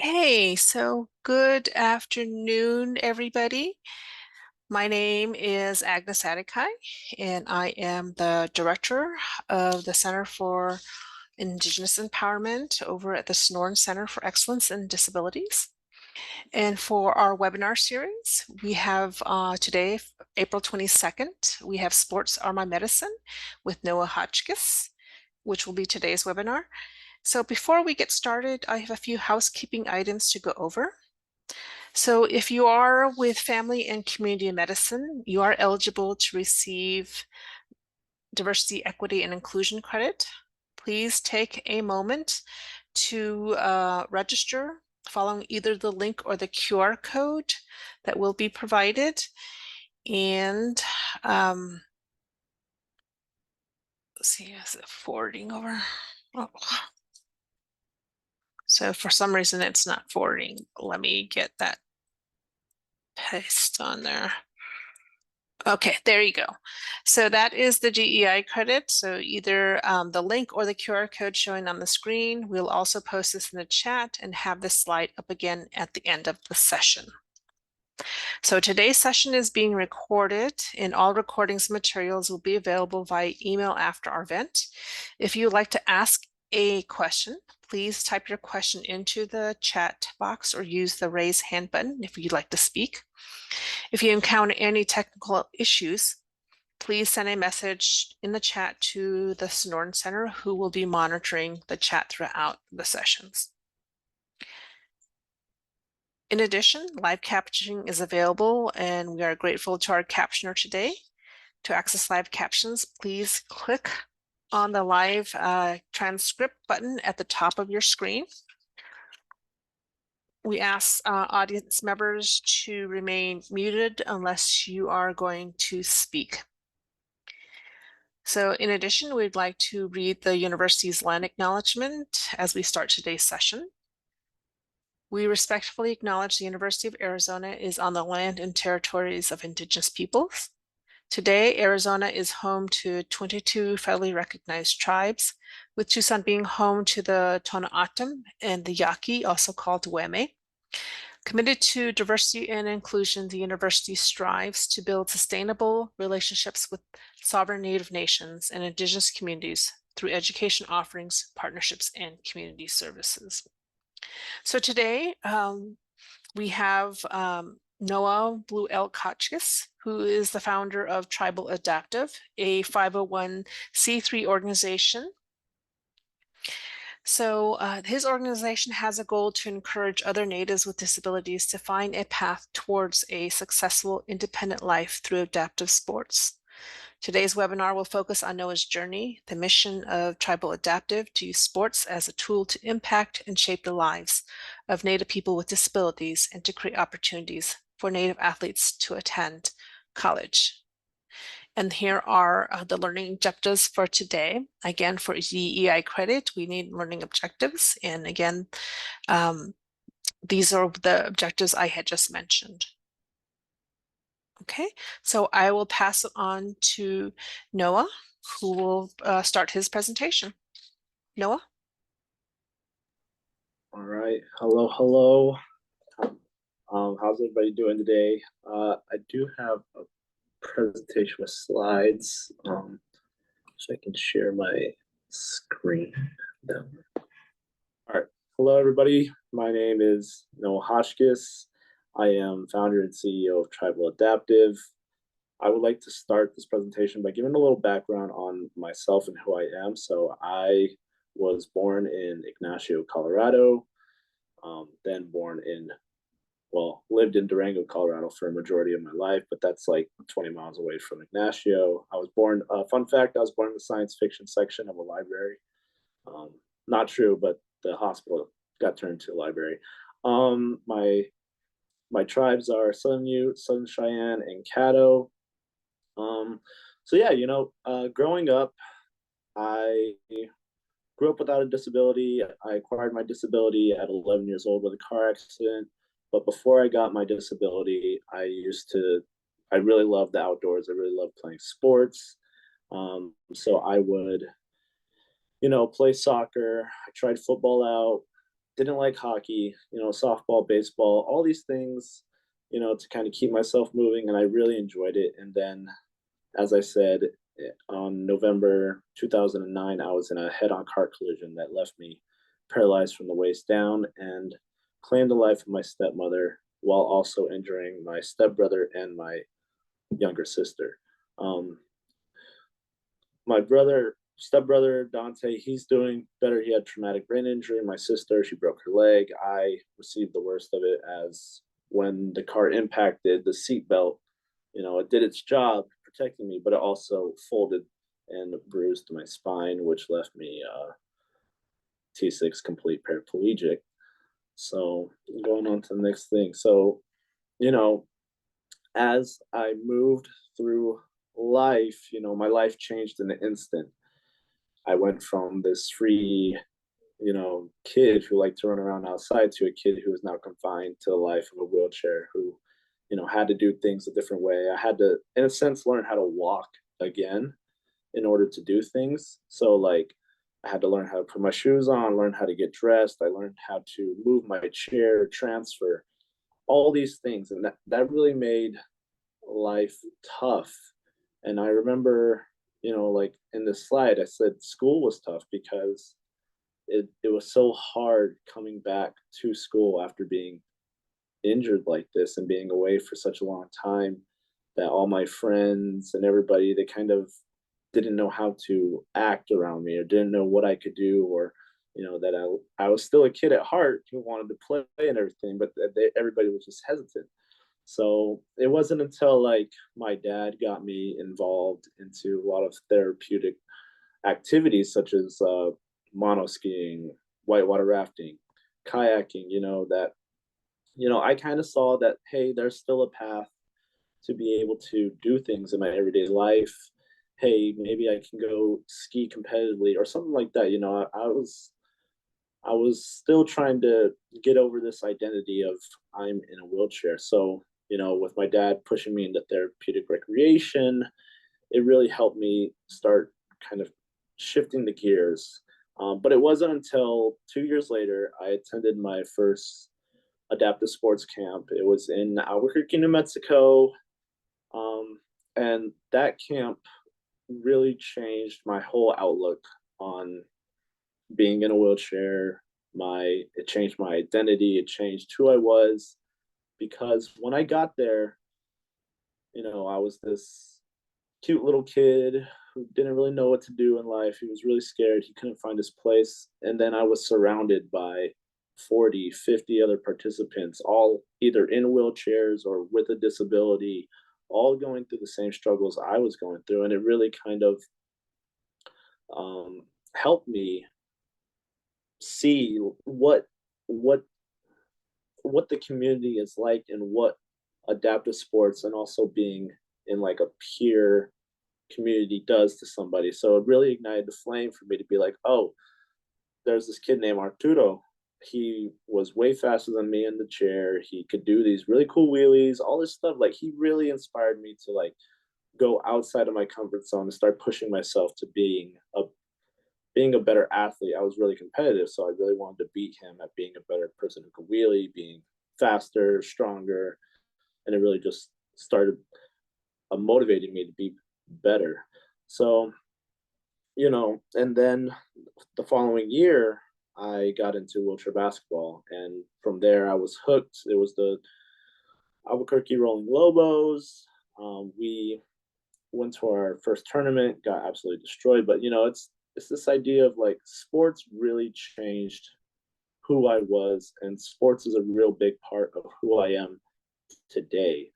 Hey, so good afternoon, everybody. My name is Agnes Adikai, and I am the director of the Center for Indigenous Empowerment over at the Sonoran Center for Excellence in Disabilities. And for our webinar series, we have today, April 22nd, we have Sports Are My Medicine with Noah Hotchkiss, which will be today's webinar. So before we get started, I have a few housekeeping items to go over. So if you are with family and community medicine, you are eligible to receive diversity, equity, and inclusion credit. Please take a moment to register following either the link or the QR code that will be provided. And let's see, is it forwarding over? Oh. So for some reason it's not forwarding. Let me get that paste on there. Okay, there you go. So that is the GEI credit. So either the link or the QR code showing on the screen. We'll also post this in the chat and have this slide up again at the end of the session. So today's session is being recorded, and all recordings and materials will be available via email after our event. If you'd like to ask a question, please type your question into the chat box or use the raise hand button if you'd like to speak. If you encounter any technical issues, please send a message in the chat to the Sonoran Center, who will be monitoring the chat throughout the sessions. In addition, live captioning is available, and we are grateful to our captioner today. To access live captions, please click on the live transcript button at the top of your screen. We ask audience members to remain muted unless you are going to speak. So in addition, we'd like to read the university's land acknowledgement as we start today's session. We respectfully acknowledge the University of Arizona is on the land and territories of Indigenous peoples. Today, Arizona is home to 22 federally recognized tribes, with Tucson being home to the Tohono O'odham and the Yaqui, also called Weme. Committed to diversity and inclusion, the university strives to build sustainable relationships with sovereign Native nations and Indigenous communities through education offerings, partnerships, and community services. So today we have Noah Blue Elk Hotchkiss, who is the founder of Tribal Adaptive, a 501c3 organization. So his organization has a goal to encourage other natives with disabilities to find a path towards a successful independent life through adaptive sports. Today's webinar will focus on Noah's journey, the mission of Tribal Adaptive to use sports as a tool to impact and shape the lives of Native people with disabilities and to create opportunities for Native athletes to attend college. And here are the learning objectives for today. Again, for EI credit, we need learning objectives. And again, these are the objectives I had just mentioned. Okay, so I will pass it on to Noah, who will start his presentation. Noah? All right, hello. How's everybody doing today? I do have a presentation with slides, so I can share my screen. All right, hello everybody. My name is Noah Hotchkiss. I am founder and CEO of Tribal Adaptive. I would like to start this presentation by giving a little background on myself and who I am. So I was born in Ignacio, Colorado, then lived in Durango, Colorado for a majority of my life, but that's like 20 miles away from Ignacio. I was born, fun fact, I was born in the science fiction section of a library. Not true, but the hospital got turned to a library. My tribes are Southern Ute, Southern Cheyenne, and Caddo. So yeah, growing up, I grew up without a disability. I acquired my disability at 11 years old with a car accident. But before I got my disability, I really loved the outdoors. I really loved playing sports. So I would, play soccer. I tried football out. didn't like hockey, softball, baseball, all these things, to kind of keep myself moving. And I really enjoyed it. And then, as I said, on November 2009, I was in a head on car collision that left me paralyzed from the waist down and claimed the life of my stepmother while also injuring my stepbrother and my younger sister. Um, my stepbrother Dante, he's doing better. He had traumatic brain injury. My sister, she broke her leg. I received the worst of it, as when the car impacted the seatbelt, it did its job protecting me, but it also folded and bruised my spine, which left me T6 complete paraplegic. So going on to the next thing. So, you know, as I moved through life, my life changed in an instant. I went from this free, kid who liked to run around outside to a kid who is now confined to the life of a wheelchair, who, had to do things a different way. I had to, in a sense, learn how to walk again in order to do things. So, like, I had to learn how to put my shoes on, learn how to get dressed. I learned how to move my chair, transfer, all these things. And that really made life tough. And I remember, like in this slide, I said school was tough because it was so hard coming back to school after being injured like this and being away for such a long time, that all my friends and everybody, they kind of didn't know how to act around me or didn't know what I could do, or that I was still a kid at heart who wanted to play and everything, but everybody was just hesitant. So it wasn't until like my dad got me involved into a lot of therapeutic activities such as mono skiing, whitewater rafting, kayaking, that I kind of saw that, hey, there's still a path to be able to do things in my everyday life. Hey, maybe I can go ski competitively or something like that. I was still trying to get over this identity of I'm in a wheelchair. So, with my dad pushing me into therapeutic recreation, it really helped me start kind of shifting the gears. But it wasn't until 2 years later I attended my first adaptive sports camp. It was in Albuquerque, New Mexico. And that camp really changed my whole outlook on being in a wheelchair. It changed my identity. It changed who I was, because when I got there, I was this cute little kid who didn't really know what to do in life. He was really scared. He couldn't find his place. And then I was surrounded by 40, 50 other participants, all either in wheelchairs or with a disability, all going through the same struggles I was going through. And it really kind of helped me see what what the community is like and what adaptive sports and also being in like a peer community does to somebody. So it really ignited the flame for me to be like, oh, there's this kid named Arturo. He was way faster than me in the chair. He could do these really cool wheelies, all this stuff. Like, he really inspired me to like go outside of my comfort zone and start pushing myself to being a better athlete. I was really competitive, so I really wanted to beat him at being a better person who could wheelie, being faster, stronger, and it really just started motivating me to be better. So, and then the following year, I got into wheelchair basketball, and from there, I was hooked. It was the Albuquerque Rolling Lobos. We went to our first tournament, got absolutely destroyed. But it's this idea of like sports really changed who I was, and sports is a real big part of who I am today.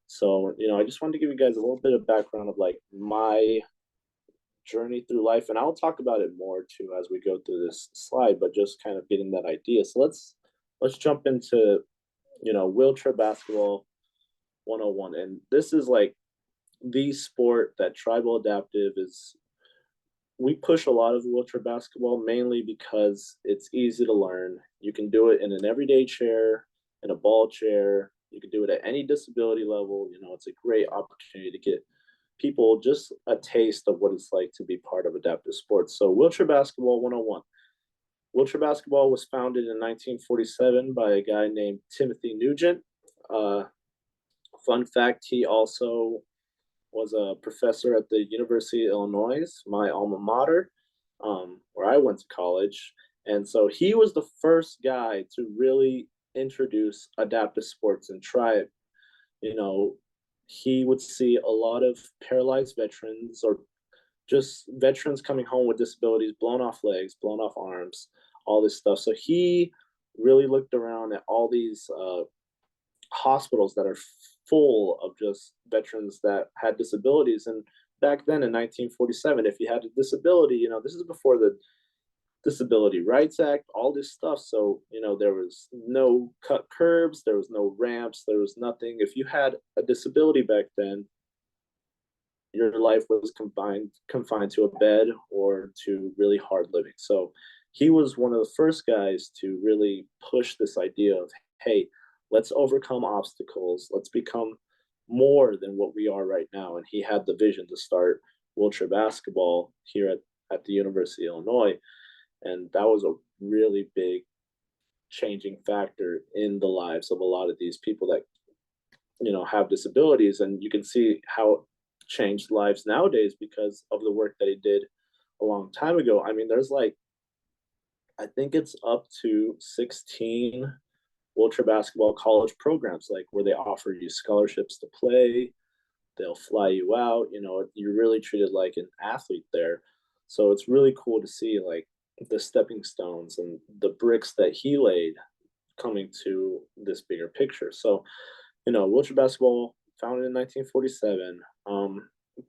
So, I just wanted to give you guys a little bit of background of like my journey through life, and I'll talk about it more too as we go through this slide, but just kind of getting that idea. So let's jump into wheelchair basketball 101. And this is like the sport that Tribal Adaptive is. We push a lot of wheelchair basketball mainly because it's easy to learn. You can do it in an everyday chair, in a ball chair. You can do it at any disability level. It's a great opportunity to get people just a taste of what it's like to be part of adaptive sports. So, wheelchair basketball 101. Wheelchair basketball was founded in 1947 by a guy named Timothy Nugent. Uh, Fun fact, he also was a professor at the University of Illinois, my alma mater, where I went to college. And so he was the first guy to really introduce adaptive sports and try it. You know, he would see a lot of paralyzed veterans or just veterans coming home with disabilities, blown off legs, blown off arms, all this stuff. So he really looked around at all these hospitals that are full of just veterans that had disabilities. And back then in 1947, if you had a disability, this is before the Disability Rights Act, all this stuff. So, there was no cut curbs, there was no ramps, there was nothing. If you had a disability back then, your life was confined to a bed or to really hard living. So he was one of the first guys to really push this idea of, hey, let's overcome obstacles, let's become more than what we are right now. And he had the vision to start wheelchair basketball here at the University of Illinois. And that was a really big changing factor in the lives of a lot of these people that have disabilities. And you can see how it changed lives nowadays because of the work that he did a long time ago. I mean, there's like, I think it's up to 16 wheelchair basketball college programs, like where they offer you scholarships to play, they'll fly you out, you're really treated like an athlete there. So it's really cool to see like the stepping stones and the bricks that he laid coming to this bigger picture. So, wheelchair basketball founded in 1947.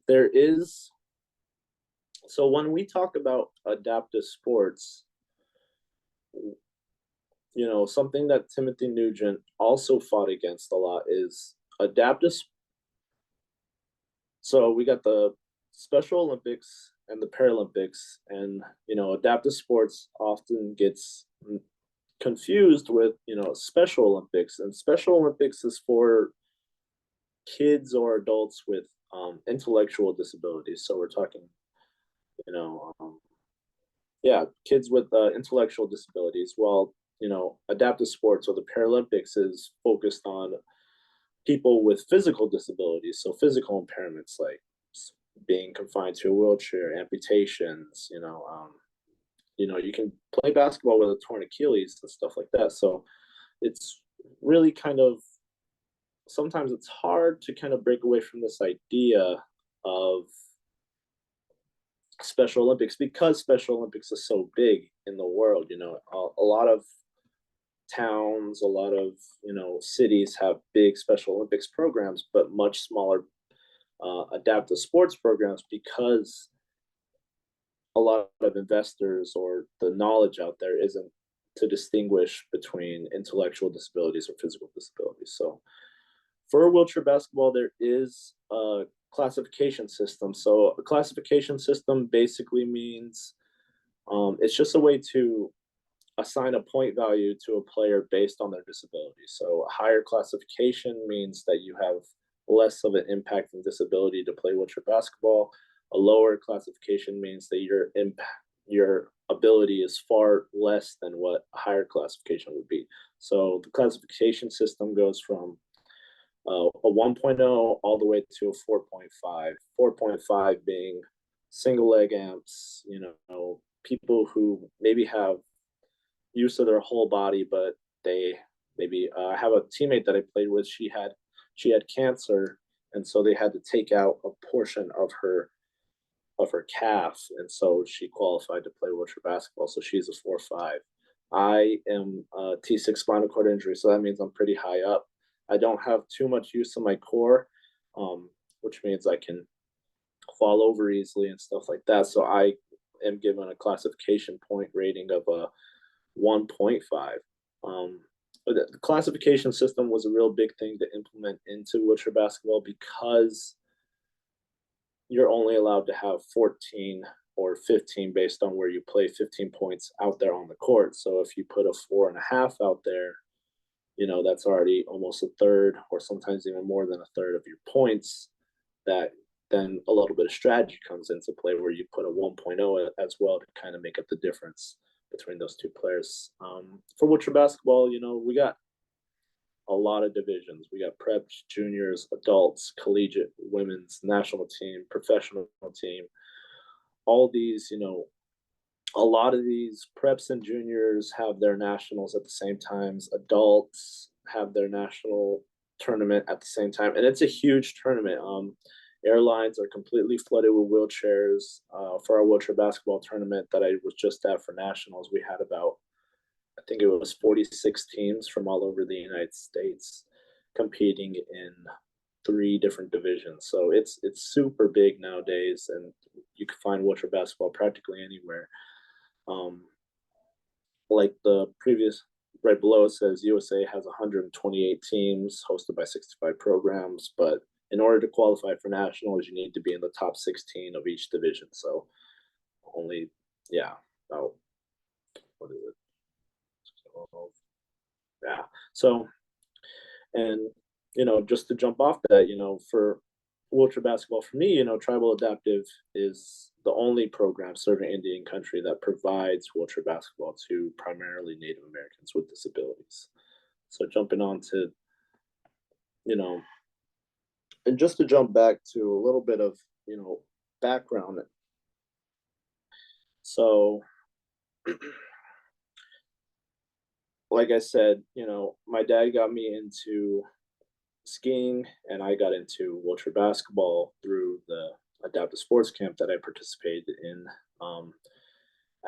There is, so when we talk about adaptive sports, something that Timothy Nugent also fought against a lot is adaptive. So we got the Special Olympics and the Paralympics, and adaptive sports often gets confused with Special Olympics, and Special Olympics is for kids or adults with intellectual disabilities. So we're talking, you know, um, yeah, kids with intellectual disabilities. While adaptive sports or the Paralympics is focused on people with physical disabilities, so physical impairments like being confined to a wheelchair, amputations. You can play basketball with a torn Achilles and stuff like that. So it's really kind of, sometimes it's hard to kind of break away from this idea of Special Olympics because Special Olympics is so big in the world. A lot of towns, a lot of cities have big Special Olympics programs, but much smaller adaptive sports programs because a lot of investors or the knowledge out there isn't to distinguish between intellectual disabilities or physical disabilities. So for wheelchair basketball, there is a classification system. So a classification system basically means it's just a way to assign a point value to a player based on their disability. So a higher classification means that you have less of an impact and disability to play wheelchair basketball. A lower classification means that your ability is far less than what a higher classification would be. So the classification system goes from a 1.0 all the way to a 4.5. 4.5 being single leg amps, people who maybe have use of their whole body, but they maybe have a teammate that I played with. She had cancer, and so they had to take out a portion of her calf, and so she qualified to play wheelchair basketball. So she's a 4.5. I am a T6 spinal cord injury, so that means I'm pretty high up. I don't have too much use of my core, which means I can fall over easily and stuff like that. So I am given a classification point rating of a 1.5. But the classification system was a real big thing to implement into wheelchair basketball because you're only allowed to have 14 or 15 based on where you play, 15 points out there on the court. So if you put a 4.5 out there, that's already almost a third or sometimes even more than a third of your points. That then a little bit of strategy comes into play where you put a 1.0 as well to kind of make up the difference between those two players. For wheelchair basketball, we got a lot of divisions. We got preps, juniors, adults, collegiate, women's, national team, professional team. All these, a lot of these preps and juniors have their nationals at the same times. Adults have their national tournament at the same time, and it's a huge tournament. Airlines are completely flooded with wheelchairs. For our wheelchair basketball tournament that I was just at for nationals, we had about, I think it was 46 teams from all over the United States competing in 3 different divisions. So it's super big nowadays, and you can find wheelchair basketball practically anywhere. Um, like the previous, right below it says USA has 128 teams hosted by 65 programs, but in order to qualify for nationals, you need to be in the top 16 of each division. So only, yeah, about, what is it? 12, yeah. So, and, just to jump off that, for wheelchair basketball for me, Tribal Adaptive is the only program serving Indian country that provides wheelchair basketball to primarily Native Americans with disabilities. So jumping on to, you know, and just to jump back to a little bit of, background. So, like I said, my dad got me into skiing and I got into wheelchair basketball through the adaptive sports camp that I participated in. Um,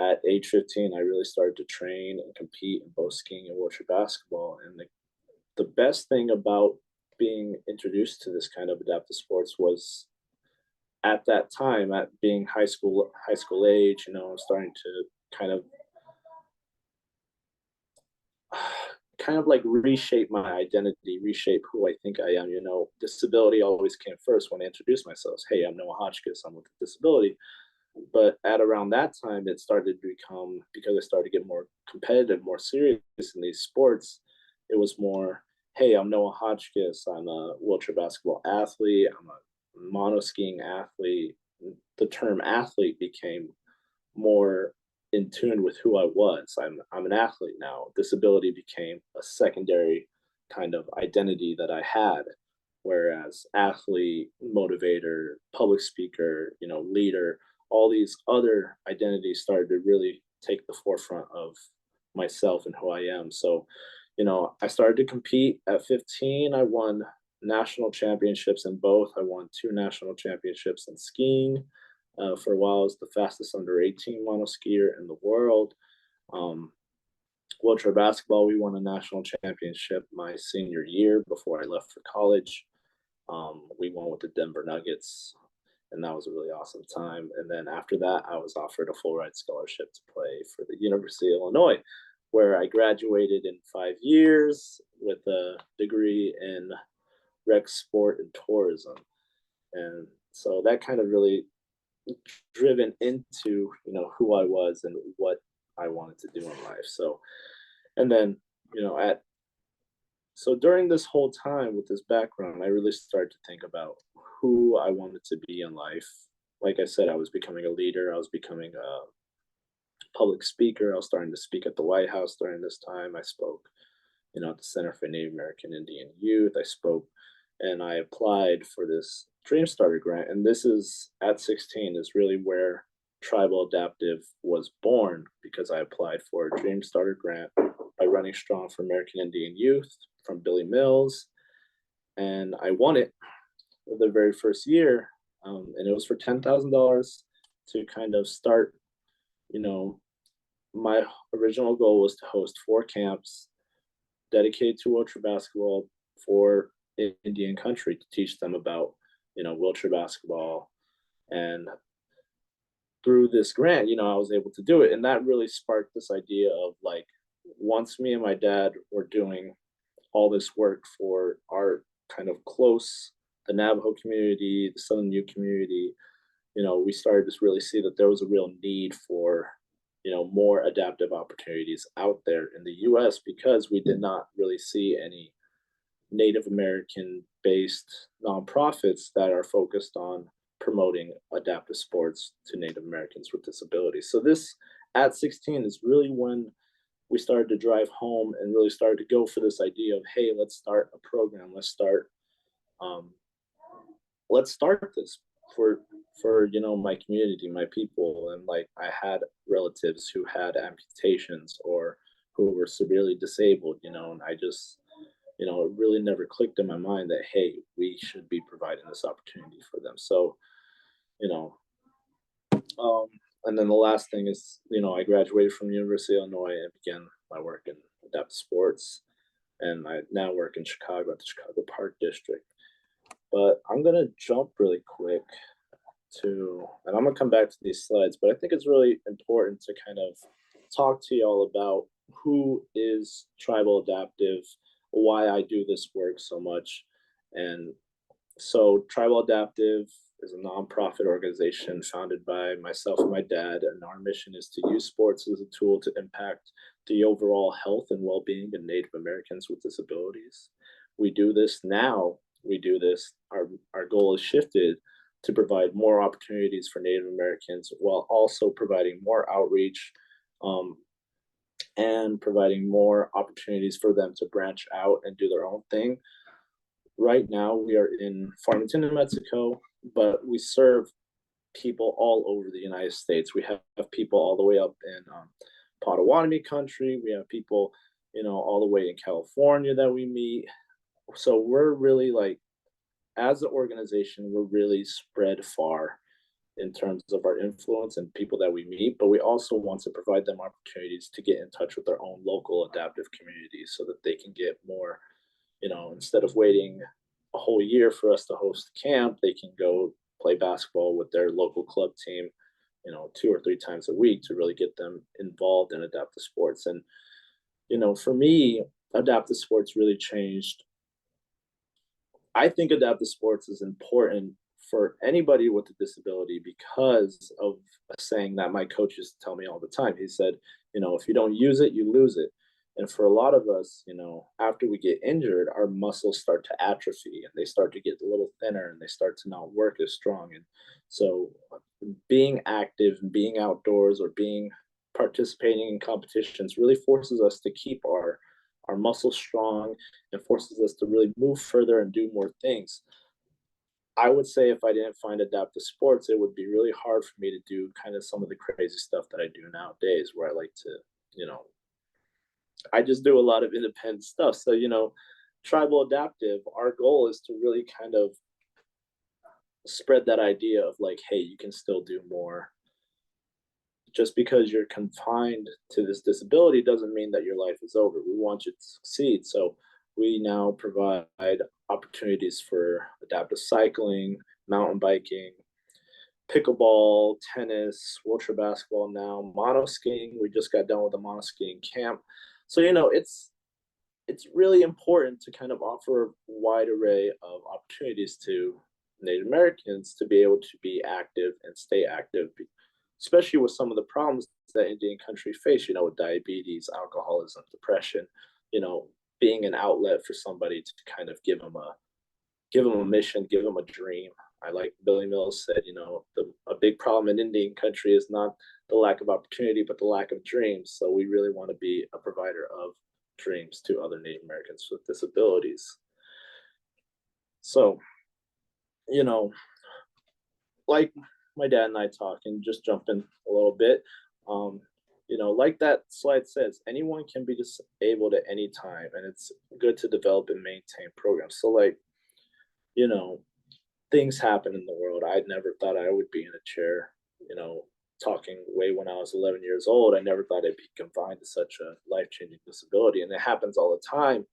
at age 15, I really started to train and compete in both skiing and wheelchair basketball. And the best thing about being introduced to this kind of adaptive sports was at that time, at being high school age, starting to kind of like reshape my identity, reshape who I think I am. Disability always came first when I introduced myself. Hey, I'm Noah Hotchkiss. I'm with a disability. But at around that time, it started to become, because I started to get more competitive, more serious in these sports. It was more, hey, I'm Noah Hotchkiss. I'm a wheelchair basketball athlete. I'm a mono skiing athlete. The term athlete became more in tune with who I was. I'm an athlete now. Disability became a secondary kind of identity that I had. Whereas athlete, motivator, public speaker, leader, all these other identities started to really take the forefront of myself and who I am. So, I started to compete at 15. I won national championships in both. I won 2 national championships in skiing. For a while, I was the fastest under 18 monoskier in the world. Um, Wheelchair basketball, we won a national championship my senior year before I left for college. We won with the Denver Nuggets, and that was a really awesome time. And then after that, I was offered a full ride scholarship to play for the University of Illinois, where I graduated in 5 years with a degree in rec sport and tourism. And so that kind of really driven into who I was and what I wanted to do in life. So, and then at so during this whole time with this background, I really started to think about who I wanted to be in life. Like I said, I was becoming a leader. I was becoming a public speaker. I was starting to speak at the White House during this time. I spoke, at the Center for Native American Indian Youth. I spoke and I applied for this Dream Starter grant. And this is at 16 is really where Tribal Adaptive was born, because I applied for a Dream Starter grant by Running Strong for American Indian Youth from Billy Mills. And I won it the very first year. And it was for $10,000 to kind of start, my original goal was to host 4 camps dedicated to wheelchair basketball for Indian country, to teach them about, wheelchair basketball. And through this grant, I was able to do it. And that really sparked this idea of like, once me and my dad were doing all this work for our kind of close, the Navajo community, the Southern Ute community, we started to really see that there was a real need for, more adaptive opportunities out there in the US, because we did not really see any Native American based nonprofits that are focused on promoting adaptive sports to Native Americans with disabilities. So this at 16 is really when we started to drive home and really started to go for this idea of, hey, let's start a program. Um, let's start this for my community, my people. And like, I had relatives who had amputations or who were severely disabled, and I just, it really never clicked in my mind that, hey, we should be providing this opportunity for them. So, you know, um, and then the last thing is, I graduated from the University of Illinois and began my work in adaptive sports. And I now work in Chicago at the Chicago Park District. But I'm gonna jump really quick and I'm gonna come back to these slides, but I think it's really important to kind of talk to y'all about who is tribal adaptive, why I do this work so much. And so Tribal Adaptive is a nonprofit organization founded by myself and my dad, and our mission is to use sports as a tool to impact the overall health and well-being of Native Americans with disabilities. We do this now. We do this. Our goal is shifted to provide more opportunities for Native Americans while also providing more outreach, um, and providing more opportunities for them to branch out and do their own thing. Right now, we are in Farmington, New Mexico, but we serve people all over the United States. We have people all the way up in Potawatomi country. We have people, all the way in California that we meet. So we're really like, as an organization, we're really spread far in terms of our influence and people that we meet, but we also want to provide them opportunities to get in touch with their own local adaptive communities so that they can get more, instead of waiting a whole year for us to host camp, they can go play basketball with their local club team, 2 or 3 times a week to really get them involved in adaptive sports. And, for me, adaptive sports really changed. I think adaptive sports is important for anybody with a disability because of a saying that my coach used to tell me all the time. He said, if you don't use it, you lose it. And for a lot of us, after we get injured, our muscles start to atrophy and they start to get a little thinner and they start to not work as strong. And so being active and being outdoors or participating in competitions really forces us to keep our muscles strong and forces us to really move further and do more things. I would say if I didn't find adaptive sports, it would be really hard for me to do kind of some of the crazy stuff that I do nowadays, where I like to, I just do a lot of independent stuff. So, tribal adaptive, our goal is to really kind of spread that idea of like, hey, you can still do more. Just because you're confined to this disability doesn't mean that your life is over. We want you to succeed. So we now provide opportunities for adaptive cycling, mountain biking, pickleball, tennis, wheelchair basketball now, mono skiing. We just got done with a mono skiing camp. So, it's really important to kind of offer a wide array of opportunities to Native Americans to be able to be active and stay active, especially with some of the problems that Indian country face, with diabetes, alcoholism, depression, being an outlet for somebody to kind of give them a mission, give them a dream. I like Billy Mills said, a big problem in Indian country is not the lack of opportunity, but the lack of dreams. So we really want to be a provider of dreams to other Native Americans with disabilities. So, like my dad and I talk and just jump in a little bit. Like that slide says, anyone can be disabled at any time, and it's good to develop and maintain programs. So, like, things happen in the world. I never thought I would be in a chair, talking way when I was 11 years old. I never thought I'd be confined to such a life-changing disability, and it happens all the time.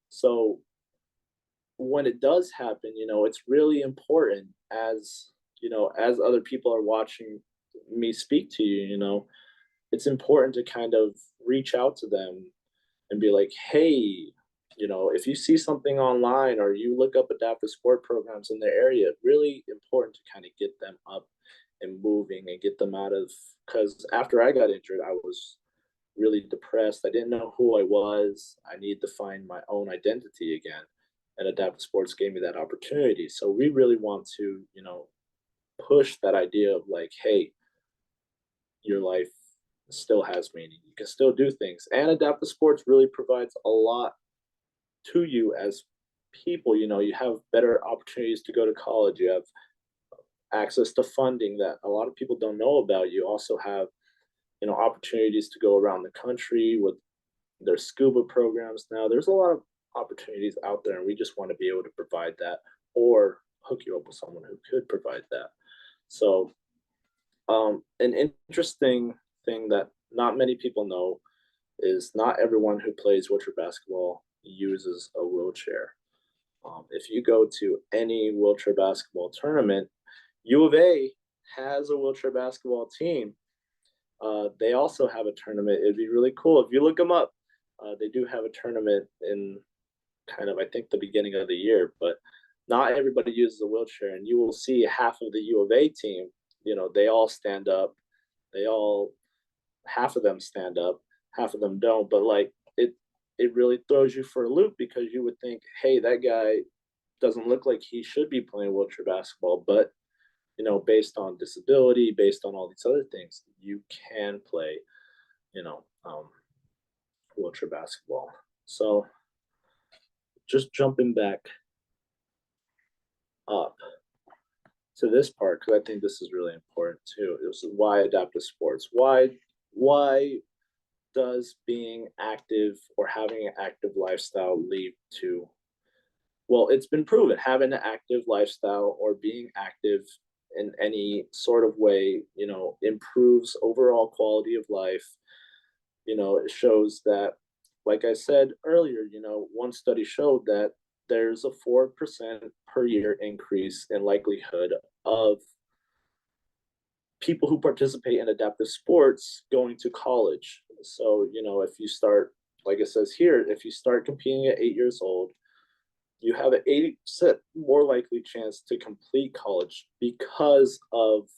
So when it does happen, it's really important as other people are watching me speak to you, it's important to kind of reach out to them and be like, hey, if you see something online or you look up adaptive sport programs in their area, really important to kind of get them up and moving and get them out of, because after I got injured, I was really depressed. I didn't know who I was. I needed to find my own identity again. And adaptive sports gave me that opportunity. So we really want to, push that idea of like, hey, your life still has meaning. You can still do things. And adaptive sports really provides a lot to you as people. You have better opportunities to go to college. You have access to funding that a lot of people don't know about. You also have, opportunities to go around the country with their scuba programs now. There's a lot of opportunities out there, and we just want to be able to provide that or hook you up with someone who could provide that. So, an interesting thing that not many people know is not everyone who plays wheelchair basketball uses a wheelchair. If you go to any wheelchair basketball tournament, U of A has a wheelchair basketball team. They also have a tournament. It'd be really cool if you look them up. They do have a tournament in kind of, I think, the beginning of the year, but not everybody uses a wheelchair. And you will see half of the U of A team, they all stand up. They all, half of them stand up, half of them don't. But like it really throws you for a loop because you would think, hey, that guy doesn't look like he should be playing wheelchair basketball, but based on disability, based on all these other things, you can play, you know, um, wheelchair basketball. So just jumping back up to this part, because I think this is really important too. It was why adaptive sports? Why does being active or having an active lifestyle lead to, well, it's been proven having an active lifestyle or being active in any sort of way, improves overall quality of life. It shows that, like I said earlier, one study showed that there's a 4% per year increase in likelihood of people who participate in adaptive sports going to college. So, if you start, like it says here, if you start competing at 8 years old, you have an 80% more likely chance to complete college because of,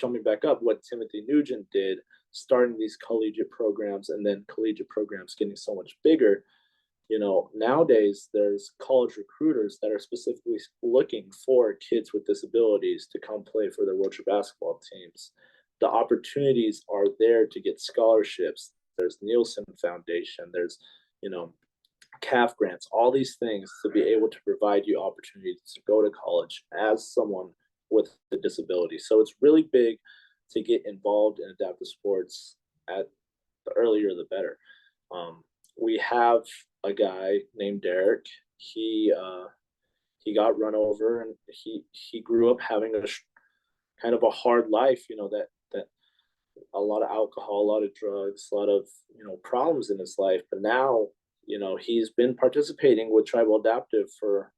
jumping back up, what Timothy Nugent did, starting these collegiate programs and then collegiate programs getting so much bigger. Nowadays there's college recruiters that are specifically looking for kids with disabilities to come play for their wheelchair basketball teams. The opportunities are there to get scholarships. There's Nielsen Foundation. There's, CAF grants, all these things to be able to provide you opportunities to go to college as someone with a disability. So it's really big to get involved in adaptive sports. At the earlier, the better. We have a guy named Derek. He got run over, and he grew up having a kind of a hard life. That a lot of alcohol, a lot of drugs, a lot of problems in his life. But now he's been participating with Tribal Adaptive for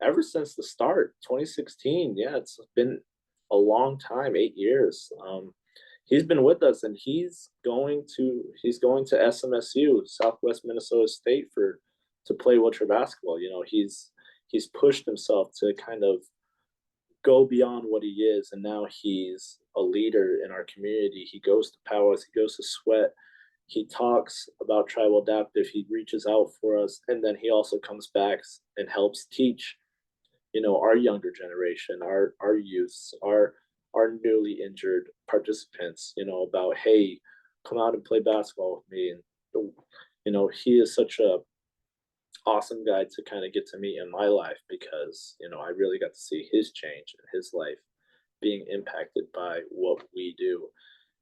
ever since the start, 2016. Yeah, it's been a long time, 8 years. He's been with us, and he's going to SMSU, Southwest Minnesota State, to play wheelchair basketball. He's pushed himself to kind of go beyond what he is, and now he's a leader in our community. He goes to Powys, he goes to Sweat, he talks about Tribal Adaptive, he reaches out for us, and then he also comes back and helps teach our younger generation, our youths, our newly injured participants, about, hey, come out and play basketball with me. And he is such a awesome guy to kind of get to meet in my life, because I really got to see his change in his life being impacted by what we do.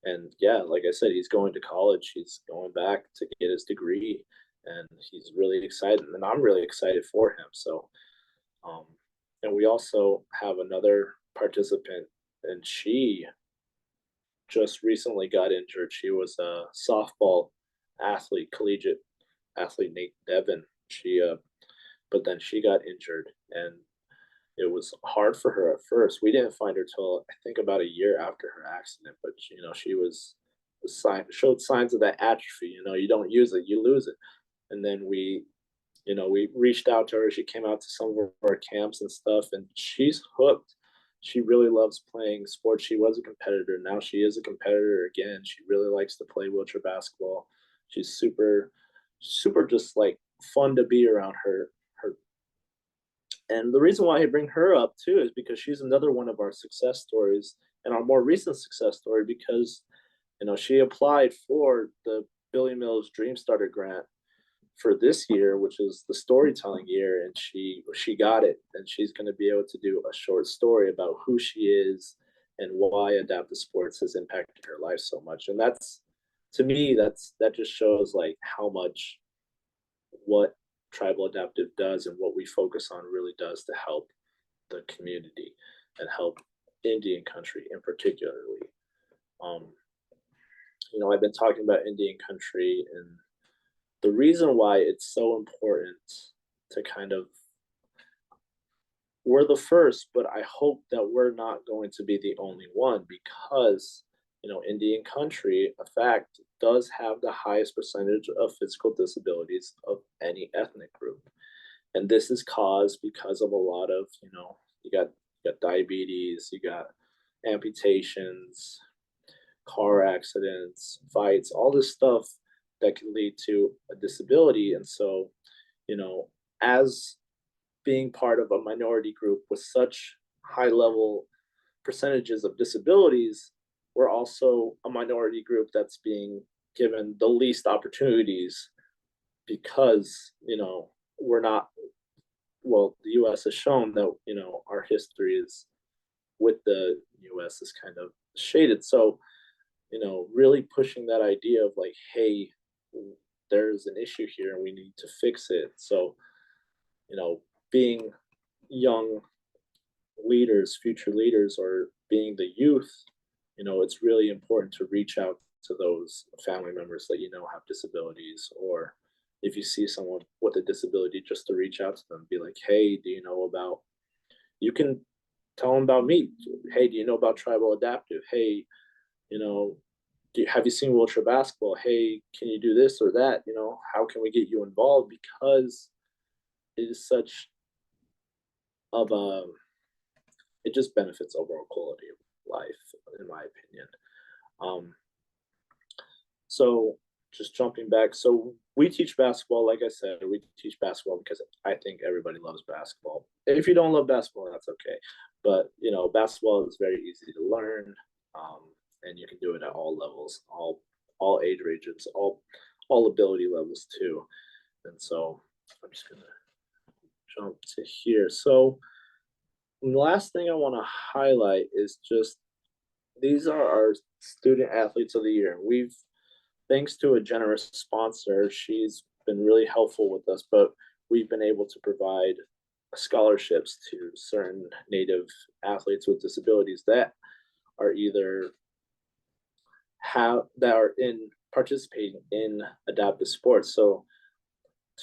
And yeah, like I said, he's going to college, he's going back to get his degree, and he's really excited, and I'm really excited for him. So and we also have another participant, and she just recently got injured. She was a softball athlete, collegiate athlete, Nate Devon. But then she got injured, and it was hard for her at first. We didn't find her till, I think, about a year after her accident. But she showed signs of that atrophy. You don't use it, you lose it. And then we reached out to her. She came out to some of our camps and stuff, and she's hooked. She really loves playing sports. She was a competitor. Now she is a competitor again. She really likes to play wheelchair basketball. She's super, super just like fun to be around her. And the reason why I bring her up too is because she's another one of our success stories, and our more recent success story, because She applied for the Billy Mills Dream Starter grant for this year, which is the storytelling year, and she got it, and she's going to be able to do a short story about who she is and why adaptive sports has impacted her life so much. And that's, to me, that just shows like how much what tribal adaptive does and what we focus on really does to help the community and help Indian country in particularly. Um, I've been talking about Indian country, and the reason why it's so important to kind of, we're the first, but I hope that we're not going to be the only one, because Indian country, a fact, does have the highest percentage of physical disabilities of any ethnic group. And this is caused because of a lot of, you got diabetes, you got amputations, car accidents, fights, all this stuff that can lead to a disability. And so, as being part of a minority group with such high level percentages of disabilities, we're also a minority group that's being given the least opportunities, because, we're not, well, the US has shown that, our history is with the US is kind of shaded. So, really pushing that idea of like, hey, there's an issue here and we need to fix it. So, being young leaders, future leaders, or being the youth, it's really important to reach out to those family members that have disabilities, or if you see someone with a disability, just to reach out to them, be like, hey, do you know about, you can tell them about me. Hey, do you know about tribal adaptive? Hey, you know, have you seen wheelchair basketball? Hey, can you do this or that? How can we get you involved? Because it is such of a, it just benefits overall quality of life, in my opinion. Um, so just jumping back, so we teach basketball. Like I said, we teach basketball because I think everybody loves basketball. If you don't love basketball, that's okay. But basketball is very easy to learn, and you can do it at all levels, all age ranges, all ability levels too. And so I'm just gonna jump to here. So the last thing I want to highlight is just, these are our student athletes of the year. We've, thanks to a generous sponsor, she's been really helpful with us, but we've been able to provide scholarships to certain Native athletes with disabilities that are either that are in participating in adaptive sports. So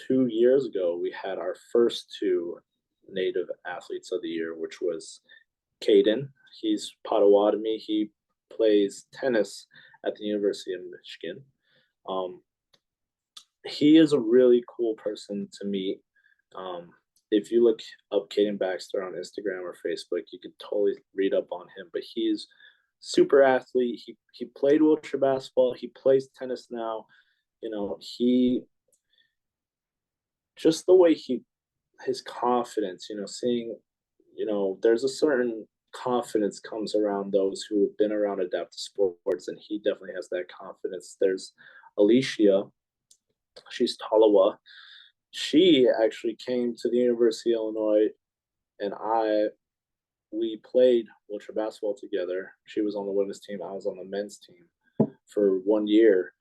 2 years ago, we had our first two Native athletes of the year, which was Caden. He's Potawatomi. He plays tennis at the University of Michigan. Um, he is a really cool person to meet. If you look up Caden Baxter on Instagram or Facebook, you could totally read up on him. But he's super athlete. He played wheelchair basketball. He plays tennis now. He, just the way his confidence. Seeing, there's a certain confidence comes around those who have been around adaptive sports, and he definitely has that confidence. There's Alicia. She's Talawa. She actually came to the University of Illinois, and we played wheelchair basketball together. She was on the women's team. I was on the men's team for 1 year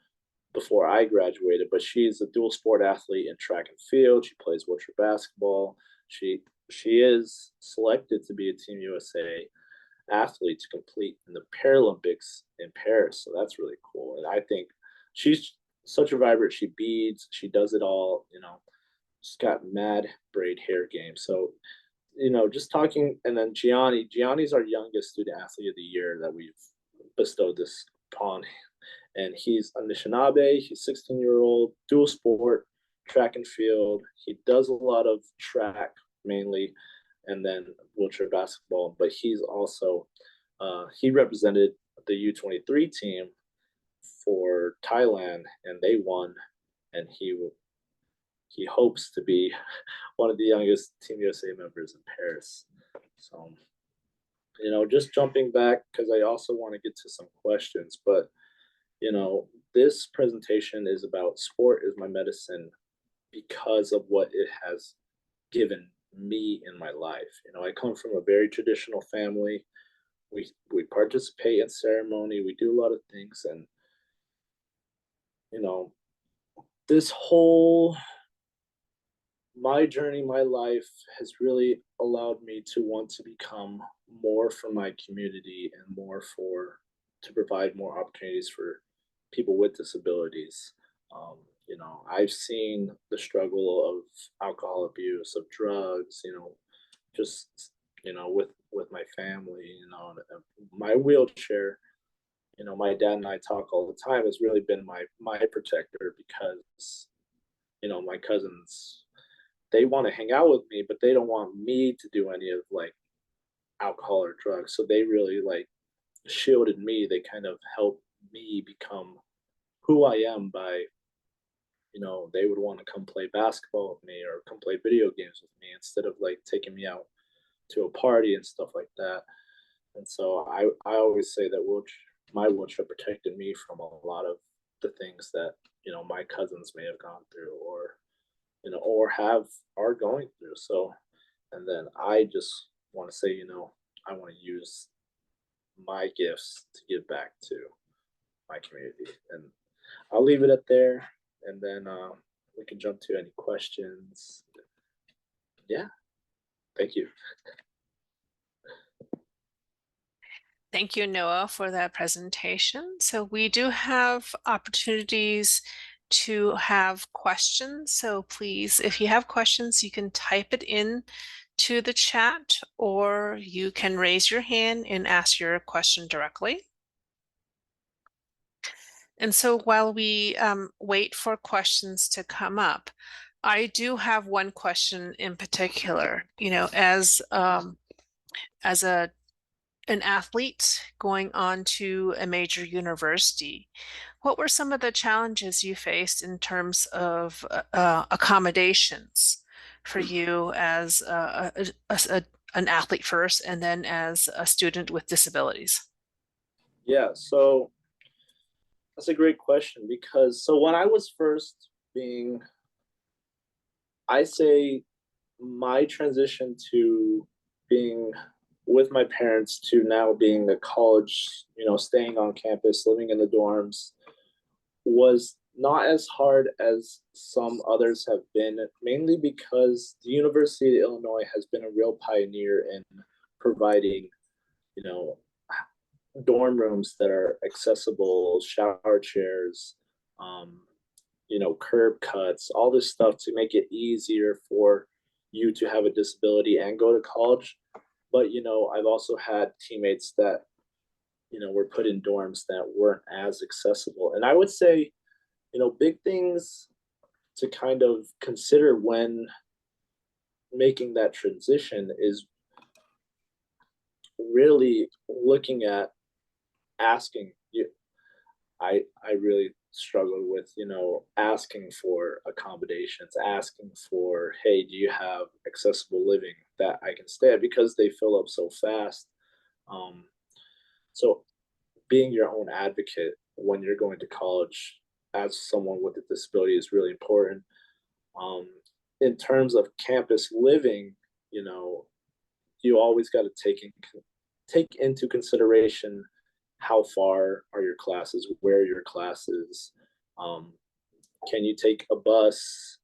before I graduated. But she's a dual sport athlete in track and field. She plays wheelchair basketball. She is selected to be a Team USA athlete to compete in the Paralympics in Paris. So that's really cool. And I think she's such a vibrant. She beads. She does it all. She's got mad braid hair game. So just talking, and then Gianni's our youngest student athlete of the year that we've bestowed this upon. And he's Anishinaabe. He's 16-year-old, dual sport, track and field. He does a lot of track mainly, and then wheelchair basketball. But he's also, he represented the U23 team for Thailand, and they won. And he hopes to be one of the youngest Team USA members in Paris. So, just jumping back, because I also want to get to some questions, but this presentation is about sport is my medicine because of what it has given me in my life. I come from a very traditional family. We participate in ceremony, we do a lot of things, and you know, this whole my journey, my life has really allowed me to want to become more for my community and more for to provide more opportunities for people with disabilities. Um, I've seen the struggle of alcohol abuse, of drugs, just with my family, my wheelchair. My dad and I talk all the time. Has really been my protector because my cousins, they want to hang out with me, but they don't want me to do any of like alcohol or drugs. So they really like shielded me. They kind of helped me become who I am by, they would want to come play basketball with me or come play video games with me instead of like taking me out to a party and stuff like that. And so I always say that my wheelchair protected me from a lot of the things that, my cousins may have gone through or are going through. So, and then I just want to say, I want to use my gifts to give back to my community. And I'll leave it at there. And then we can jump to any questions. Yeah, thank you. Thank you, Noah, for that presentation. So we do have opportunities to have questions. So please, if you have questions, you can type it in to the chat, or you can raise your hand and ask your question directly. And so while we wait for questions to come up, I do have one question in particular. As an athlete going on to a major university, what were some of the challenges you faced in terms of accommodations for you as an athlete first, and then as a student with disabilities? Yeah, so that's a great question because so when I was first being, I say my transition to being with my parents to now being a college, staying on campus, living in the dorms was not as hard as some others have been, mainly because the University of Illinois has been a real pioneer in providing, you know, dorm rooms that are accessible, shower chairs, um, curb cuts, all this stuff to make it easier for you to have a disability and go to college. But, I've also had teammates that, were put in dorms that weren't as accessible. And I would say, big things to kind of consider when making that transition is really looking at asking you. I really struggled with, asking for accommodations, asking for, hey, do you have accessible living that I can stay at, because they fill up so fast. um, so being your own advocate when you're going to college as someone with a disability is really important. um, in terms of campus living, you know, you always got to take into consideration how far are your classes, where are your classes, um, can you take a bus.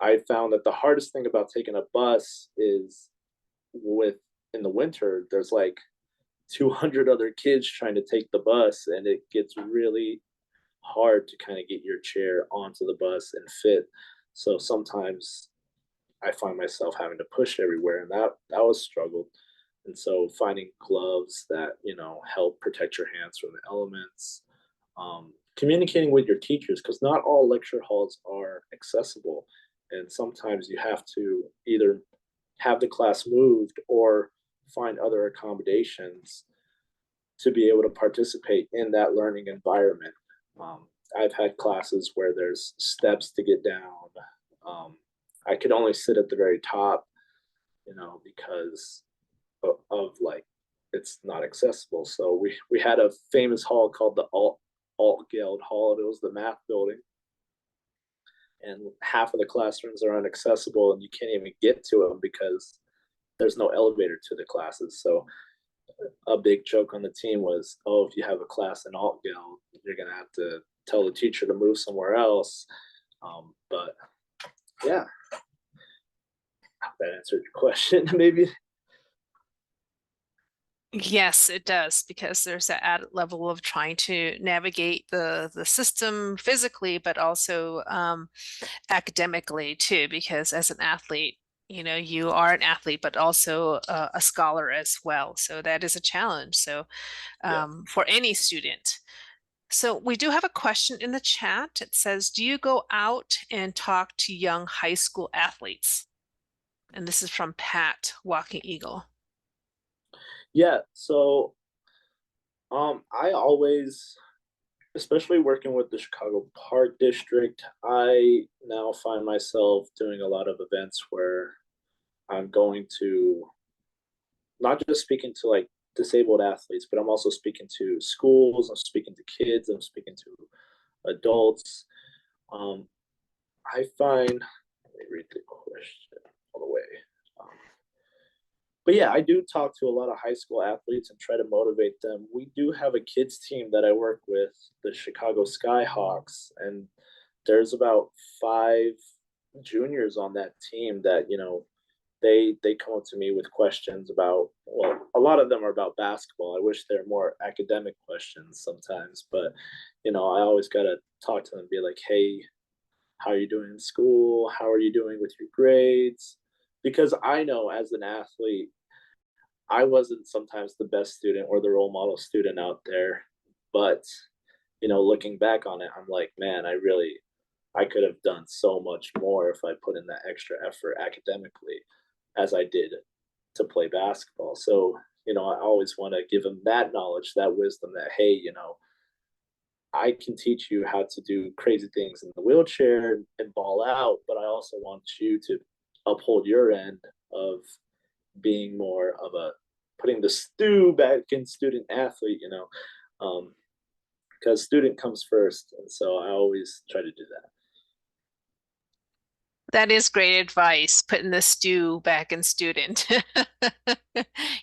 I found that the hardest thing about taking a bus is with in the winter there's like 200 other kids trying to take the bus, and it gets really hard to kind of get your chair onto the bus and fit. So sometimes I find myself having to push everywhere, and that was struggled. And so finding gloves that help protect your hands from the elements, communicating with your teachers, because not all lecture halls are accessible, and sometimes you have to either have the class moved or find other accommodations to be able to participate in that learning environment. Um, I've had classes where there's steps to get down. Um, I could only sit at the very top, because of like it's not accessible. So we had a famous hall called the alt-geld hall. It was the math building, and half of the classrooms are inaccessible, and you can't even get to them because there's no elevator to the classes. So a big joke on the team was, oh, if you have a class in alt-geld, you're gonna have to tell the teacher to move somewhere else. But yeah, that answered your question, maybe. Yes, it does, because there's that added level of trying to navigate the system physically, but also academically too, because as an athlete, you are an athlete, but also a scholar as well. So that is a challenge. So Yeah. for any student. So we do have a question in the chat. It says, do you go out and talk to young high school athletes? And this is from Pat, Walking Eagle. Yeah. So I always, especially working with the Chicago Park District, I now find myself doing a lot of events where I'm going to not just speaking to like disabled athletes, but I'm also speaking to schools, I'm speaking to kids, I'm speaking to adults. Um, I find, let me read the question all the way. Um, but yeah, I do talk to a lot of high school athletes and try to motivate them. We do have a kids team that I work with, the Chicago Skyhawks, and there's about 5 juniors on that team that they come up to me with questions about, well, a lot of them are about basketball. I wish they're more academic questions sometimes, but I always got to talk to them and be like, hey, how are you doing in school? How are you doing with your grades? Because I know as an athlete, I wasn't sometimes the best student or the role model student out there, but looking back on it, I'm like, man, I could have done so much more if I put in that extra effort academically as I did to play basketball. So, I always want to give them that knowledge, that wisdom that, hey, I can teach you how to do crazy things in the wheelchair and ball out, but I also want you to uphold your end of being more of a putting the stew back in student athlete, because student comes first. And so I always try to do that. That is great advice, putting the stew back in student.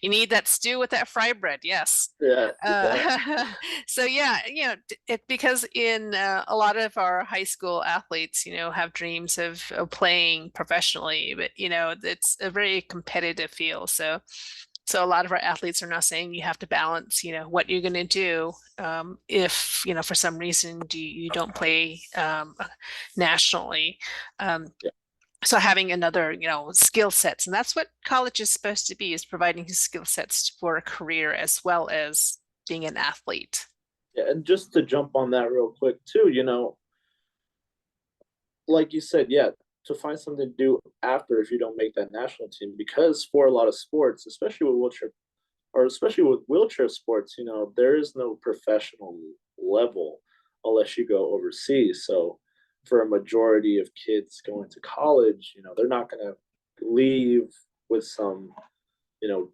You need that stew with that fry bread, yes. Yeah, exactly. So yeah, because in a lot of our high school athletes, have dreams of playing professionally, but it's a very competitive field. So a lot of our athletes are now saying you have to balance, what you're going to do if, for some reason you don't play nationally. Um, Yeah. so having another, skill sets, and that's what college is supposed to be, is providing skill sets for a career as well as being an athlete. Yeah. And just to jump on that real quick too, like you said, yeah, to find something to do after if you don't make that national team, because for a lot of sports, especially with wheelchair sports, there is no professional level unless you go overseas. So for a majority of kids going to college, they're not going to leave with some,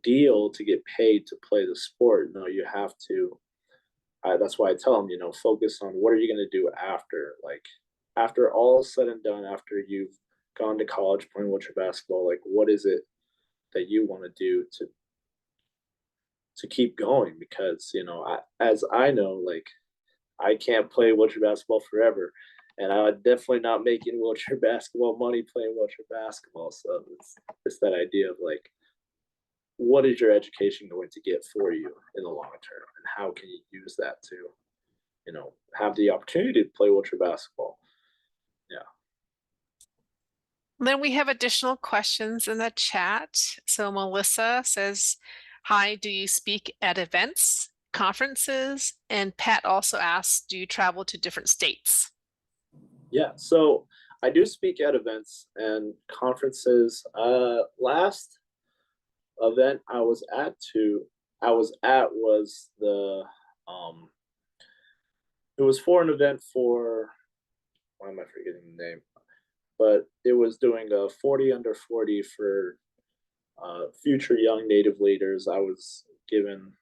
deal to get paid to play the sport. No, you have to. That's why I tell them, focus on what are you going to do after, like after all is said and done, after you've gone to college playing wheelchair basketball, like what is it that you want to do to keep going? Because as I know, like I can't play wheelchair basketball forever, and I'm definitely not making wheelchair basketball money playing wheelchair basketball. So it's that idea of like, what is your education going to get for you in the long term, and how can you use that to, have the opportunity to play wheelchair basketball? Yeah. Then we have additional questions in the chat. So Melissa says, hi, do you speak at events, conferences? And Pat also asks, do you travel to different states? Yeah. So I do speak at events and conferences. Last event I was at was the um it was for an event for, why am I forgetting the name? But it was doing a 40 under 40 for future young native leaders. I was given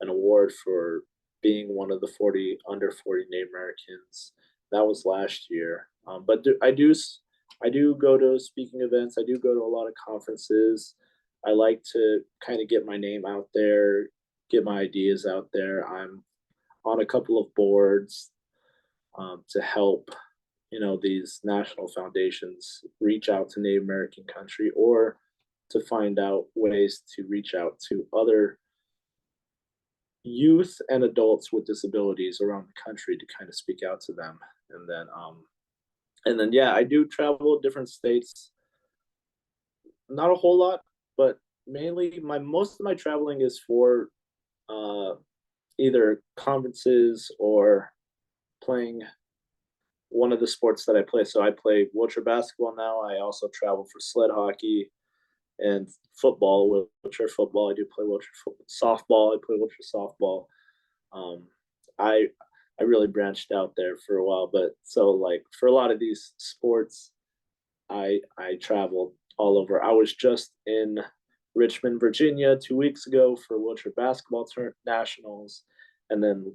an award for being one of the 40 under 40 Native Americans. That was last year. I do go to speaking events. I do go to a lot of conferences. I like to kind of get my name out there, get my ideas out there. I'm on a couple of boards to help, these national foundations reach out to Native American country or to find out ways to reach out to other youth and adults with disabilities around the country to kind of speak out to them. And then yeah, I do travel different states. Not a whole lot, but mainly my most of my traveling is for uh, either conferences or playing one of the sports that I play. So I play wheelchair basketball now. I also travel for sled hockey and football, wheelchair football. I do play wheelchair football, softball. I play wheelchair softball. Um, I I really branched out there for a while, but so like for a lot of these sports, I traveled all over. I was just in Richmond, Virginia 2 weeks ago for wheelchair basketball nationals, and then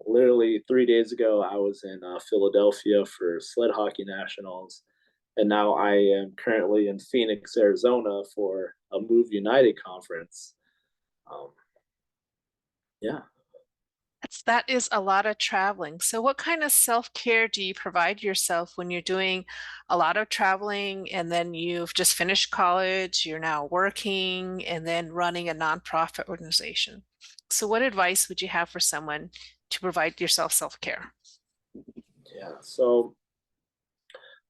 literally 3 days ago I was in Philadelphia for sled hockey nationals, and now I am currently in Phoenix, Arizona for a Move United conference. Um, yeah. That is a lot of traveling. So what kind of self-care do you provide yourself when you're doing a lot of traveling and then you've just finished college, you're now working and then running a nonprofit organization? So what advice would you have for someone to provide yourself self-care? Yeah. So,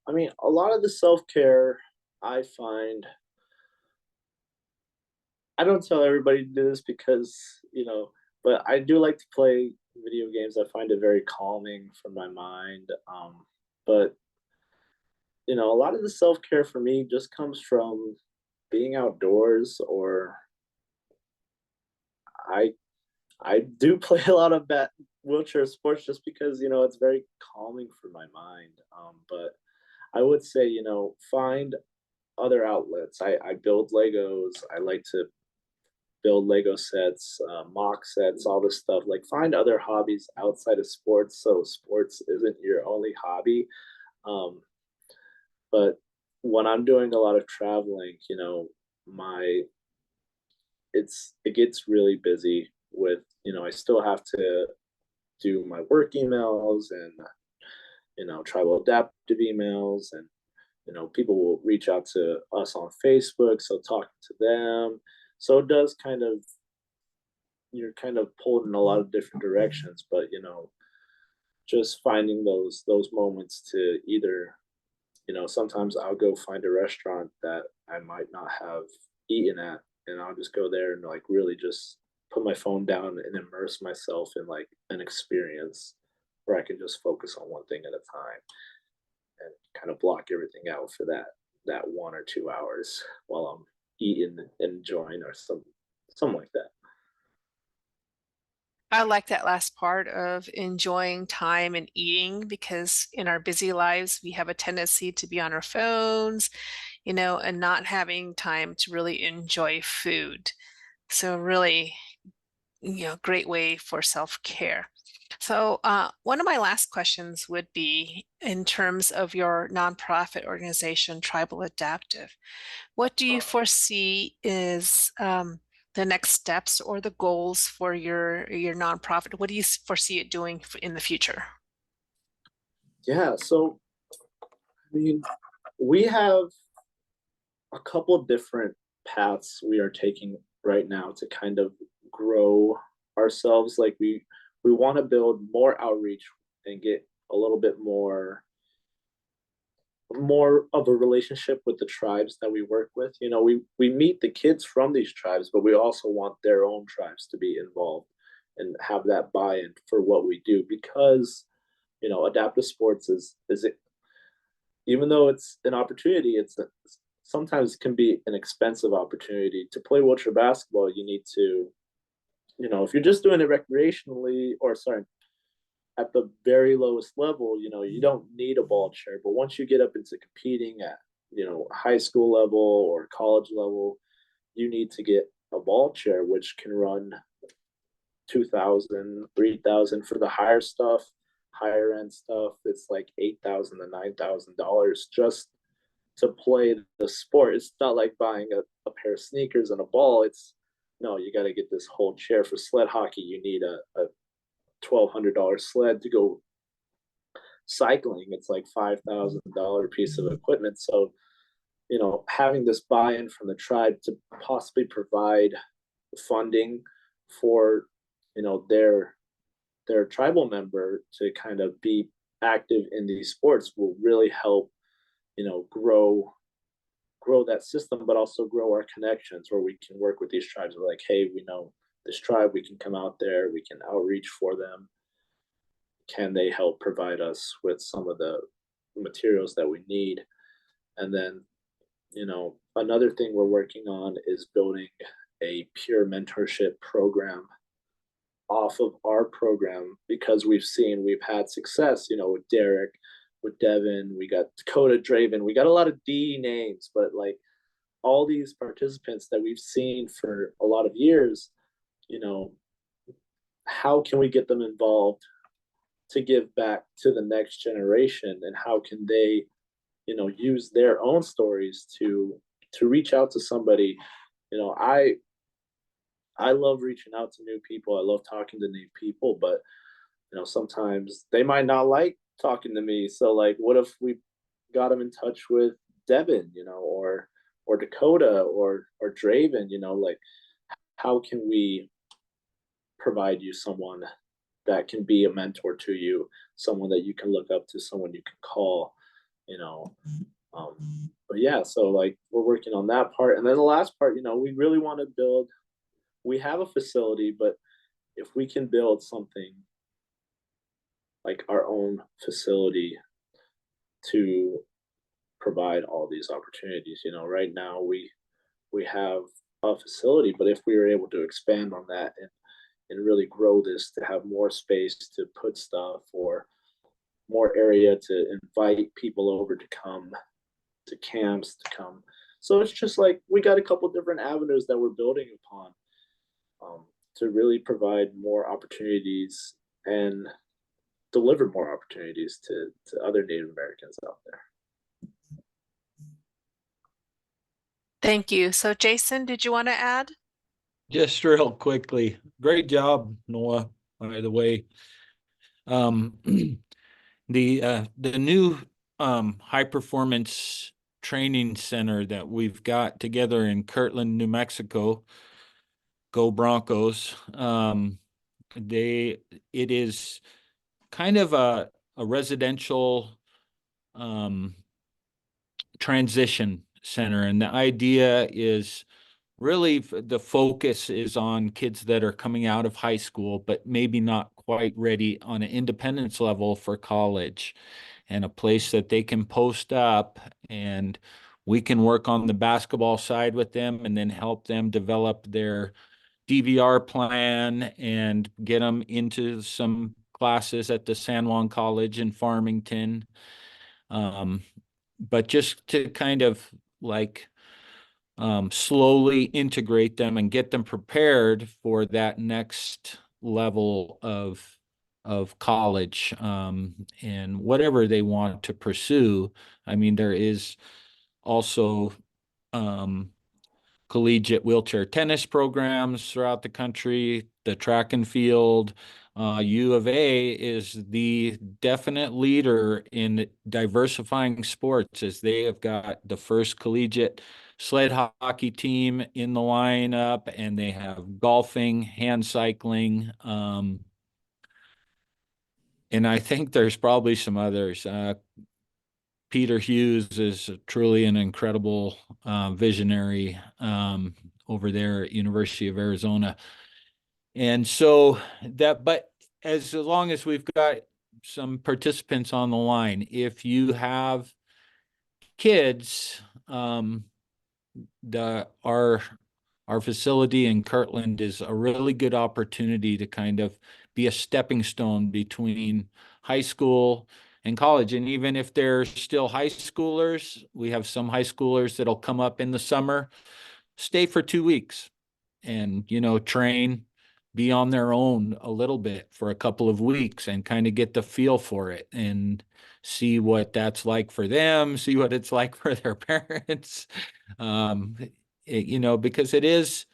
I mean, a lot of the self care I find, I don't tell everybody to do this because, but I do like to play video games. I find it very calming for my mind. But, a lot of the self care for me just comes from being outdoors, or I I do play a lot of wheelchair sports just because it's very calming for my mind. But I would say find other outlets. I build Legos. I like to build Lego sets, mock sets, all this stuff. Like find other hobbies outside of sports, so sports isn't your only hobby. Um, but when I'm doing a lot of traveling, my it gets really busy with I still have to do my work emails and tribal adaptive emails, and people will reach out to us on Facebook, so talking to them. So it does kind of, you're kind of pulled in a lot of different directions, but just finding those moments to either, sometimes I'll go find a restaurant that I might not have eaten at, and I'll just go there and like really just put my phone down and immerse myself in like an experience where I can just focus on one thing at a time and kind of block everything out for that 1 or 2 hours while I'm eating and enjoying, or something like that. I like that last part of enjoying time and eating because in our busy lives, we have a tendency to be on our phones, and not having time to really enjoy food. So really, great way for self-care. So one of my last questions would be in terms of your nonprofit organization, Tribal Adaptive. What do you foresee is the next steps or the goals for your nonprofit? What do you foresee it doing in the future? Yeah, so I mean, we have a couple of different paths we are taking right now to kind of grow ourselves. Like we want to build more outreach and get a little bit more of a relationship with the tribes that we work with. We meet the kids from these tribes, but we also want their own tribes to be involved and have that buy-in for what we do, because adaptive sports is it, even though it's an opportunity, sometimes can be an expensive opportunity. To play wheelchair basketball, you need to, if you're just doing it recreationally, or sorry, at the very lowest level, you don't need a ball chair. But once you get up into competing at, high school level or college level, you need to get a ball chair, which can run 2,000, 3,000 for the higher stuff, higher end stuff. It's like $8,000 to $9,000 just to play the sport. It's not like buying a pair of sneakers and a ball. It's no, you got to get this whole chair. For sled hockey. You need a $1,200 sled to go cycling. It's like $5,000 piece of equipment. So, having this buy-in from the tribe to possibly provide funding for, their tribal member to kind of be active in these sports will really help, grow that system, but also grow our connections where we can work with these tribes. We're like, hey, we know this tribe, we can come out there, we can outreach for them. Can they help provide us with some of the materials that we need? And then, another thing we're working on is building a peer mentorship program off of our program, because we've had success, with Derek, with Devin, we got Dakota, Draven, we got a lot of D names, but like all these participants that we've seen for a lot of years, you know, how can we get them involved to give back to the next generation, and how can they, use their own stories to reach out to somebody. I love reaching out to new people. I love talking to new people, but sometimes they might not like talking to me. So like, what if we got them in touch with Devin, or Dakota, or Draven, like how can we provide you someone that can be a mentor to you, someone that you can look up to, someone you can call, you know. But yeah, so like we're working on that part. And then the last part, we really want to build, we have a facility, but if we can build something like our own facility to provide all these opportunities, right now we have a facility, but if we were able to expand on that and really grow this to have more space to put stuff, or more area to invite people over to come to camps to come. So it's just like we got a couple different avenues that we're building upon, to really provide more opportunities and deliver more opportunities to other Native Americans out there. Thank you. So Jason, did you want to add? Just real quickly, great job, Noah, by the way. Um, the new high performance training center that we've got together in Kirtland, New Mexico, go Broncos. It is kind of a residential transition center, and the idea is really the focus is on kids that are coming out of high school, but maybe not quite ready on an independence level for college, and a place that they can post up, and we can work on the basketball side with them and then help them develop their DVR plan and get them into some classes at the San Juan College in Farmington. But just to kind of like slowly integrate them and get them prepared for that next level of college, and whatever they want to pursue. I mean, there is also collegiate wheelchair tennis programs throughout the country, the track and field. U of A is the definite leader in diversifying sports, as they have got the first collegiate sled hockey team in the lineup, and they have golfing, hand cycling, and I think there's probably some others. Peter Hughes is truly an incredible visionary over there at University of Arizona. And so but as long as we've got some participants on the line, if you have kids, the our facility in Kirtland is a really good opportunity to kind of be a stepping stone between high school and college. And even if they're still high schoolers, we have some high schoolers that'll come up in the summer, stay for 2 weeks and, train, be on their own a little bit for a couple of weeks and kind of get the feel for it and see what that's like for them, see what it's like for their parents. Because it is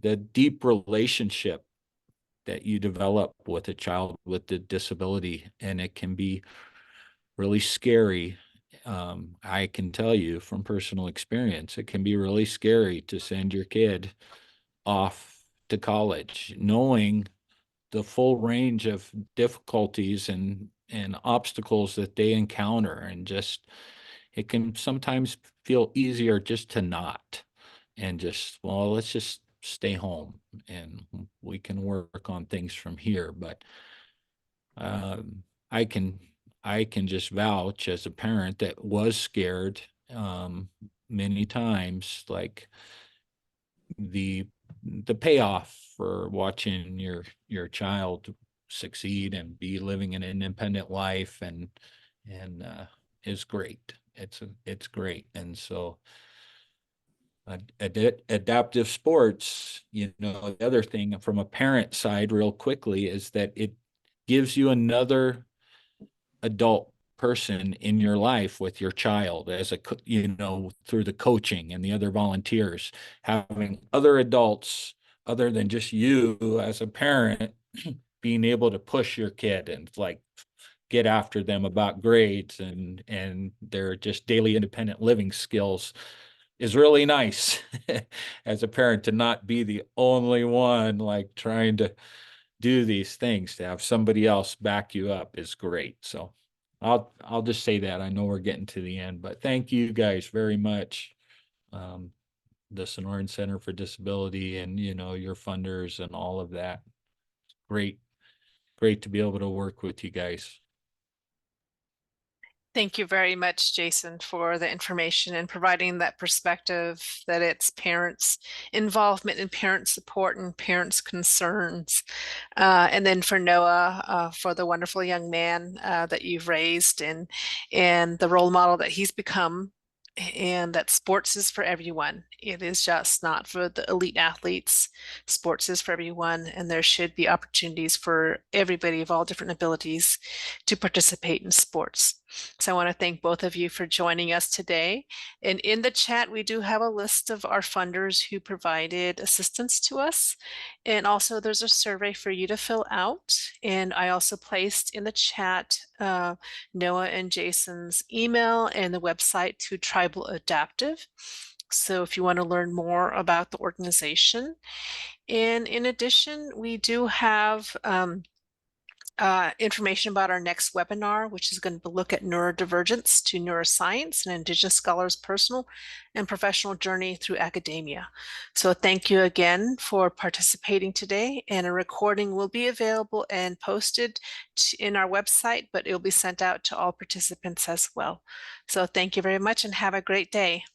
the deep relationship that you develop with a child with a disability, and it can be really scary. I can tell you from personal experience, it can be really scary to send your kid off to college, knowing the full range of difficulties and obstacles that they encounter, and just it can sometimes feel easier just to not and just, well, let's just stay home and we can work on things from here. But um, I can I can just vouch as a parent that was scared many times, like the the payoff for watching your child succeed and be living an independent life and is great. It's great. And so adaptive sports, the other thing from a parent side real quickly is that it gives you another adult person in your life with your child as through the coaching and the other volunteers, having other adults other than just you as a parent being able to push your kid and like get after them about grades and their just daily independent living skills is really nice as a parent, to not be the only one like trying to do these things. To have somebody else back you up is great. So I'll just say that. I know we're getting to the end, but thank you guys very much. Um, the Sonoran Center for Disability and your funders and all of that. Great, great to be able to work with you guys. Thank you very much, Jason, for the information and providing that perspective that it's parents' involvement and parent support and parents' concerns. And then for Noah, for the wonderful young man that you've raised and the role model that he's become, and that sports is for everyone. It is just not for the elite athletes. Sports is for everyone, and there should be opportunities for everybody of all different abilities to participate in sports. So I want to thank both of you for joining us today. And in the chat, we do have a list of our funders who provided assistance to us. And also there's a survey for you to fill out. And I also placed in the chat Noah and Jason's email and the website to Tribal Adaptive. So if you want to learn more about the organization. And in addition, we do have information about our next webinar, which is going to look at neurodivergence to neuroscience and Indigenous scholars' personal and professional journey through academia. So thank you again for participating today, and a recording will be available and posted in our website, but it will be sent out to all participants as well. So thank you very much and have a great day.